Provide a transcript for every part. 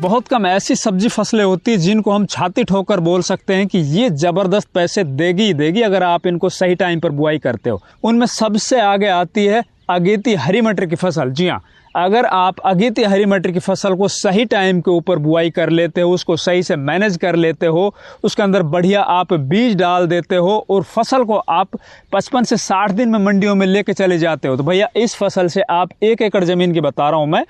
बहुत कम ऐसी सब्जी फसलें होती हैं जिनको हम छाती ठोकर बोल सकते हैं कि ये जबरदस्त पैसे देगी ही देगी अगर आप इनको सही टाइम पर बुआई करते हो। उनमें सबसे आगे आती है अगेती हरी मटर की फसल। जी हाँ, अगर आप अगेती हरी मटर की फसल को सही टाइम के ऊपर बुआई कर लेते हो, उसको सही से मैनेज कर लेते हो, उसके अंदर बढ़िया आप बीज डाल देते हो और फसल को आप 55 से 60 दिन में मंडियों में लेके चले जाते हो, तो भैया इस फसल से आप 1 एकड़ ज़मीन की बता रहा हूँ मैं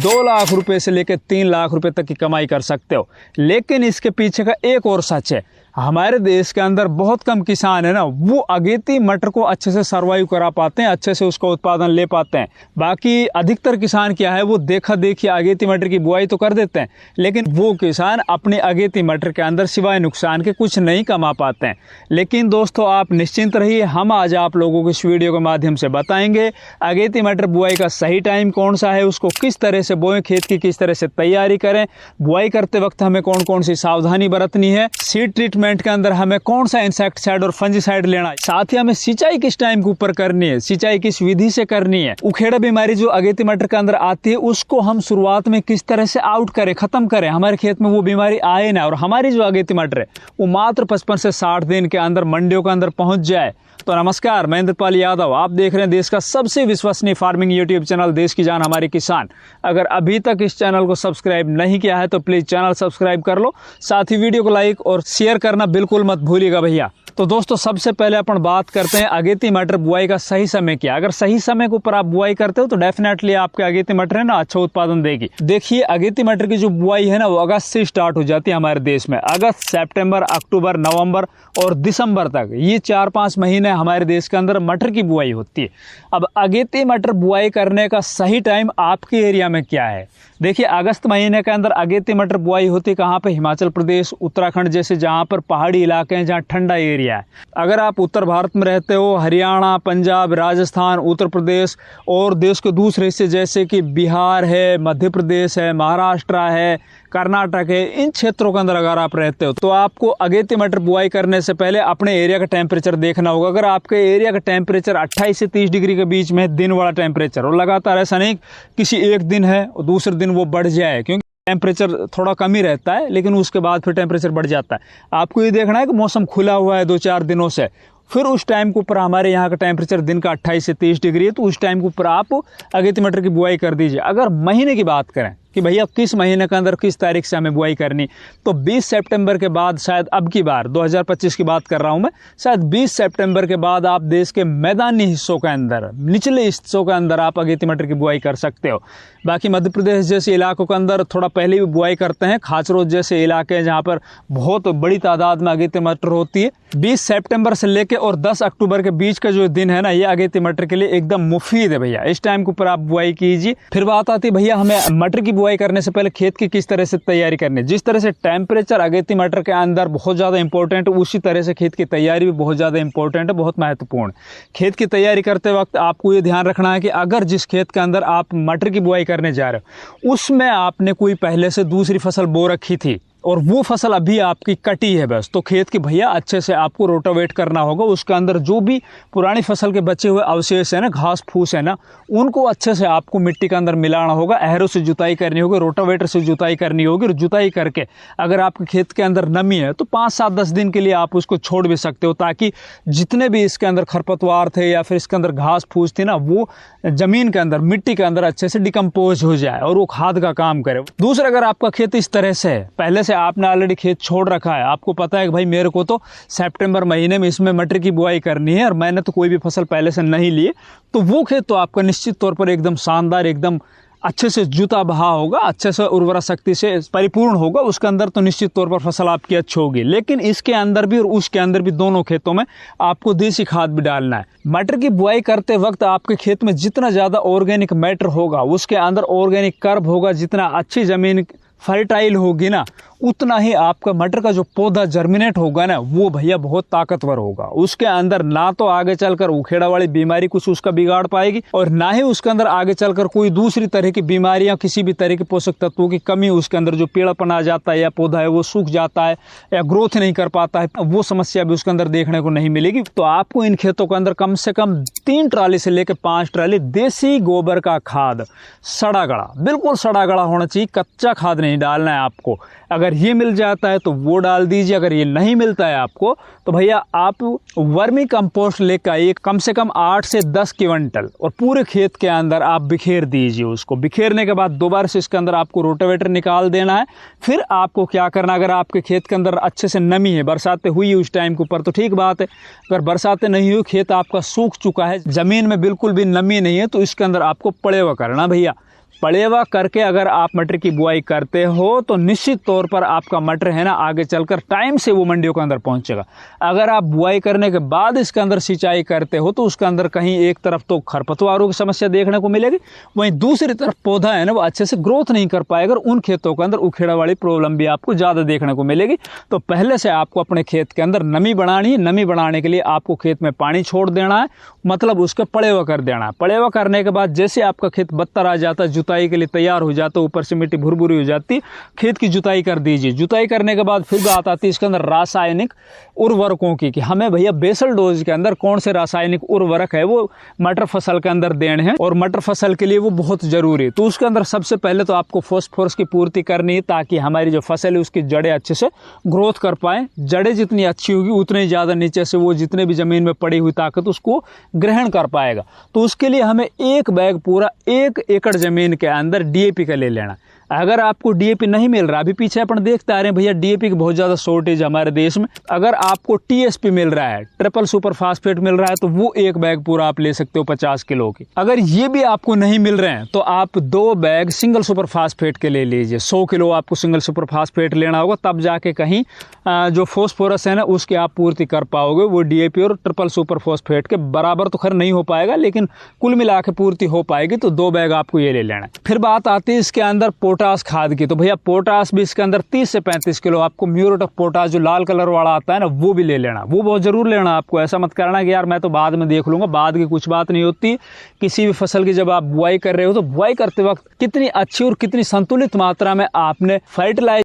2 लाख रुपए से लेकर 3 लाख रुपए तक की कमाई कर सकते हो। लेकिन इसके पीछे का एक और सच है, हमारे देश के अंदर बहुत कम किसान है ना, वो अगेती मटर को अच्छे से सर्वाइव करा पाते हैं, अच्छे से उसका उत्पादन ले पाते हैं। बाकी अधिकतर किसान क्या है, वो देखा देखी अगेती मटर की बुआई तो कर देते हैं, लेकिन वो किसान अपने अगेती मटर के अंदर सिवाय नुकसान के कुछ नहीं कमा पाते हैं। लेकिन दोस्तों आप निश्चिंत रहिए, हम आज आप लोगों को इस वीडियो के माध्यम से बताएंगे अगेती मटर बुआई का सही टाइम कौन सा है, उसको किस तरह से बोएं, खेत की किस तरह से तैयारी करें, बुआई करते वक्त हमें कौन कौन सी सावधानी बरतनी है, सीड ट्रीटमेंट के अंदर हमें कौन सा इंसेक्टिसाइड और फंजीसाइड लेना है, साथ ही हमें सिंचाई किस टाइम के ऊपर करनी है, सिंचाई किस विधि से करनी है, उखेड़ा बीमारी जो अगेती मटर के अंदर आती है उसको हम शुरुआत में किस तरह से आउट करें, खत्म करें, हमारे खेत में वो बीमारी आए ना और हमारी जो अगेती मटर है वो मात्र 55 से 60 दिन के अंदर मंडियों के अंदर पहुंच जाए। तो नमस्कार, मैं इंद्रपाल यादव, आप देख रहे हैं देश का सबसे विश्वसनीय फार्मिंग यूट्यूब चैनल देश की जान हमारे किसान। अगर अभी तक इस चैनल को सब्सक्राइब नहीं किया है तो प्लीज चैनल सब्सक्राइब कर लो, साथ ही वीडियो को लाइक और शेयर करना बिल्कुल मत भूलिएगा भैया। तो दोस्तों सबसे पहले अपन बात करते हैं अगेती मटर बुआई का सही समय क्या। अगर सही समय के ऊपर आप बुआई करते हो तो डेफिनेटली आपके अगेती मटर है ना अच्छा उत्पादन देगी। देखिए अगेती मटर की जो बुआई है ना वो अगस्त से स्टार्ट हो जाती है हमारे देश में। अगस्त, सितंबर, अक्टूबर, नवंबर और दिसंबर तक, ये 4-5 महीने हमारे देश के अंदर मटर की बुआई होती है। अब अगेती मटर बुआई करने का सही टाइम आपके एरिया में क्या है? देखिए अगस्त महीने के अंदर अगेती मटर बुआई होती है कहाँ पे? हिमाचल प्रदेश, उत्तराखंड जैसे जहाँ पर पहाड़ी इलाके हैं, जहाँ ठंडा एरिया है। अगर आप उत्तर भारत में रहते हो, हरियाणा, पंजाब, राजस्थान, उत्तर प्रदेश और देश के दूसरे हिस्से जैसे कि बिहार है, मध्य प्रदेश है, महाराष्ट्र है, कर्नाटक है, इन क्षेत्रों के अंदर अगर आप रहते हो तो आपको अगेती मटर बुआई करने से पहले अपने एरिया का टेम्परेचर देखना होगा। अगर आपके एरिया का टेम्परेचर 28 से 30 डिग्री के बीच में दिन वाला टेम्परेचर, और लगातार ऐसा नहीं किसी एक दिन है और दूसरे दिन वो बढ़ जाए, क्योंकि टेम्परेचर थोड़ा कम ही रहता है लेकिन उसके बाद फिर टेम्परेचर बढ़ जाता है। आपको ये देखना है कि मौसम खुला हुआ है 2-4 दिनों से, फिर उस टाइम के ऊपर हमारे यहाँ का टेम्परेचर दिन का 28 से 30 डिग्री है, तो उस टाइम के ऊपर आप अगेती मटर की बुआई कर दीजिए। अगर महीने की बात करें कि भैया किस महीने के अंदर किस तारीख से हमें बुआई करनी, तो 20 सितंबर के बाद, शायद अब की बार 2025 की बात कर रहा हूं मैं, शायद 20 सितंबर के बाद आप देश के मैदानी हिस्सों के अंदर, निचले हिस्सों के अंदर आप अगेती मटर की बुआई कर सकते हो। बाकी मध्य प्रदेश जैसे इलाकों के अंदर थोड़ा पहले भी बुआई करते हैं। खाचरोद जैसे इलाके हैं जहाँ पर बहुत बड़ी तादाद में अगेती मटर होती है। 20 सितंबर से लेकर और 10 अक्टूबर के बीच का जो दिन है ना, ये अगेती मटर के लिए एकदम मुफीद है भैया। इस टाइम के ऊपर आप बुआई कीजिए। फिर बात आती है भैया हमें मटर की बुआई करने से पहले खेत की किस तरह से तैयारी करनी है। जिस तरह से टेम्परेचर अगेती मटर के अंदर बहुत ज़्यादा इंपॉर्टेंट है, उसी तरह से खेत की तैयारी भी बहुत ज़्यादा इंपॉर्टेंट है, बहुत महत्वपूर्ण। खेत की तैयारी करते वक्त आपको ये ध्यान रखना है कि अगर जिस खेत के अंदर आप मटर की बुआई करने जा रहे हो उसमें आपने कोई पहले से दूसरी फसल बो रखी थी और वो फसल अभी आपकी कटी है बस, तो खेत की भैया अच्छे से आपको रोटावेट करना होगा। उसके अंदर जो भी पुरानी फसल के बचे हुए अवशेष है ना, घास फूस है ना, उनको अच्छे से आपको मिट्टी के अंदर मिलाना होगा। अहरों से जुताई करनी होगी, रोटावेटर से जुताई करनी होगी, और जुताई करके अगर आपके खेत के अंदर नमी है तो 5-7-10 दिन के लिए आप उसको छोड़ भी सकते हो, ताकि जितने भी इसके अंदर खरपतवार थे या फिर इसके अंदर घास फूस थी ना, वो जमीन के अंदर, मिट्टी के अंदर अच्छे से डिकम्पोज हो जाए और वो खाद का काम करे। दूसरा, अगर आपका खेत इस तरह से है, पहले से आपने ऑलरेडी खेत छोड़ रखा है, आपको पता है कि भाई मेरे को तो सितंबर महीने में इसमें मटर की बुआई करनी है और मैंने तो कोई भी फसल पहले से नहीं ली, तो वो खेत तो आपका निश्चित तौर पर एकदम शानदार, एकदम अच्छे से जुता बहा होगा, अच्छे से उर्वरा शक्ति से परिपूर्ण होगा। उसके अंदर तो निश्चित तौर पर फसल आपकी अच्छी होगी। लेकिन इसके अंदर भी और उसके अंदर भी, दोनों खेतों में आपको देसी खाद भी डालना है। मटर की बुआई करते वक्त आपके खेत में जितना ज़्यादा ऑर्गेनिक मैटर होगा, उसके अंदर ऑर्गेनिक कर्व होगा, जितना अच्छी ज़मीन फर्टाइल होगी ना, उतना ही आपका मटर का जो पौधा जर्मिनेट होगा ना, वो भैया बहुत ताकतवर होगा। उसके अंदर ना तो आगे चलकर उखेड़ा वाली बीमारी कुछ उसका बिगाड़ पाएगी, और ना ही उसके अंदर आगे चलकर कोई दूसरी तरह की बीमारियां, किसी भी तरह के पोषक तत्वों की कमी, उसके अंदर जो पीलापन आ जाता है या पौधा है वो सूख जाता है या ग्रोथ नहीं कर पाता है, वो समस्या भी उसके अंदर देखने को नहीं मिलेगी। तो आपको इन खेतों के अंदर कम से कम 3 ट्राली से लेकर 5 ट्राली देसी गोबर का खाद, सड़ा गड़ा, बिल्कुल सड़ा गड़ा होना चाहिए, कच्चा खाद नहीं डालना है आपको। अगर ये मिल जाता है तो वो डाल दीजिए, अगर ये नहीं मिलता है आपको तो भैया आप वर्मी कंपोस्ट लेकर एक कम से कम 8 से 10 क्विंटल और पूरे खेत के अंदर आप बिखेर दीजिए। उसको बिखेरने के बाद दोबारा से इसके अंदर आपको रोटावेटर निकाल देना है। फिर आपको क्या करना, अगर आपके खेत के अंदर अच्छे से नमी है, बरसातें हुई उस टाइम के ऊपर तो ठीक बात है, अगर बरसातें नहीं हुई, खेत आपका सूख चुका है, जमीन में बिल्कुल भी नमी नहीं है, तो इसके अंदर आपको पड़ेवा करना भैया। पड़ेवा करके अगर आप मटर की बुआई करते हो तो निश्चित तौर पर आपका मटर है ना आगे चलकर टाइम से वो मंडियों के अंदर पहुंचेगा। अगर आप बुआई करने के बाद इसके अंदर सिंचाई करते हो तो उसके अंदर कहीं एक तरफ तो खरपतवारों की समस्या देखने को मिलेगी, वहीं दूसरी तरफ पौधा है ना वो अच्छे से ग्रोथ नहीं कर पाएगा, उन खेतों के अंदर उखेड़ा वाली प्रॉब्लम भी आपको ज़्यादा देखने को मिलेगी। तो पहले से आपको अपने खेत के अंदर नमी बढ़ानी है। नमी बढ़ाने के लिए आपको खेत में पानी छोड़ देना है, मतलब उसका पड़ेवा कर देना है। पड़ेवा करने के बाद जैसे आपका खेत बत्तर आ जाता है, जुताई के लिए तैयार हो जाता है, ऊपर से मिट्टी भुरभुरी हो जाती, खेत की जुताई कर दीजिए। जुताई करने के बाद फिर बात आती है इसके अंदर रासायनिक उर्वरकों की, कि हमें भैया बेसल डोज के अंदर कौन से रासायनिक उर्वरक है वो मटर फसल के अंदर देने हैं, और मटर फसल के लिए वो बहुत जरूरी है। तो उसके अंदर सबसे पहले तो आपको फास्फोरस की पूर्ति करनी है, ताकि हमारी जो फसल है उसकी जड़ें अच्छे से ग्रोथ कर पाए। जड़ें जितनी अच्छी होगी उतने ही ज्यादा नीचे से वो जितने भी जमीन में पड़ी हुई ताकत उसको ग्रहण कर पाएगा। तो उसके लिए हमें एक बैग पूरा 1 एकड़ जमीन के अंदर डीएपी का ले लेना। अगर आपको डीएपी नहीं मिल रहा, अभी पीछे अपन देखते आ रहे हैं भैया डीएपी की बहुत ज्यादा शॉर्टेज है हमारे देश में, अगर आपको टीएसपी मिल रहा है, ट्रिपल सुपर फास्फेट मिल रहा है, तो वो एक बैग पूरा आप ले सकते हो 50 किलो की। अगर ये भी आपको नहीं मिल रहे हैं तो आप 2 बैग सिंगल सुपर फास्फेट के ले लीजिए। 100 किलो आपको सिंगल सुपर फास्फेट लेना होगा, तब जाके कहीं जो फॉस्फोरस है ना उसकी आप पूर्ति कर पाओगे। वो डीएपी और ट्रिपल सुपर फास्फेट के बराबर तो खैर नहीं हो पाएगा, लेकिन कुल मिला के पूर्ति हो पाएगी। तो 2 बैग आपको ये ले लेना है। फिर बात आती है इसके अंदर पोटास खाद की, तो भैया पोटास भी इसके अंदर 30 से 35 किलो आपको म्यूरेट ऑफ पोटास जो लाल कलर वाला आता है ना वो भी ले लेना। वो बहुत जरूर लेना आपको, ऐसा मत करना कि यार मैं तो बाद में देख लूंगा, बाद की कुछ बात नहीं होती। किसी भी फसल की जब आप बुआई कर रहे हो तो बुआई करते वक्त कितनी अच्छी और कितनी संतुलित मात्रा में आपने फर्टिलाइजर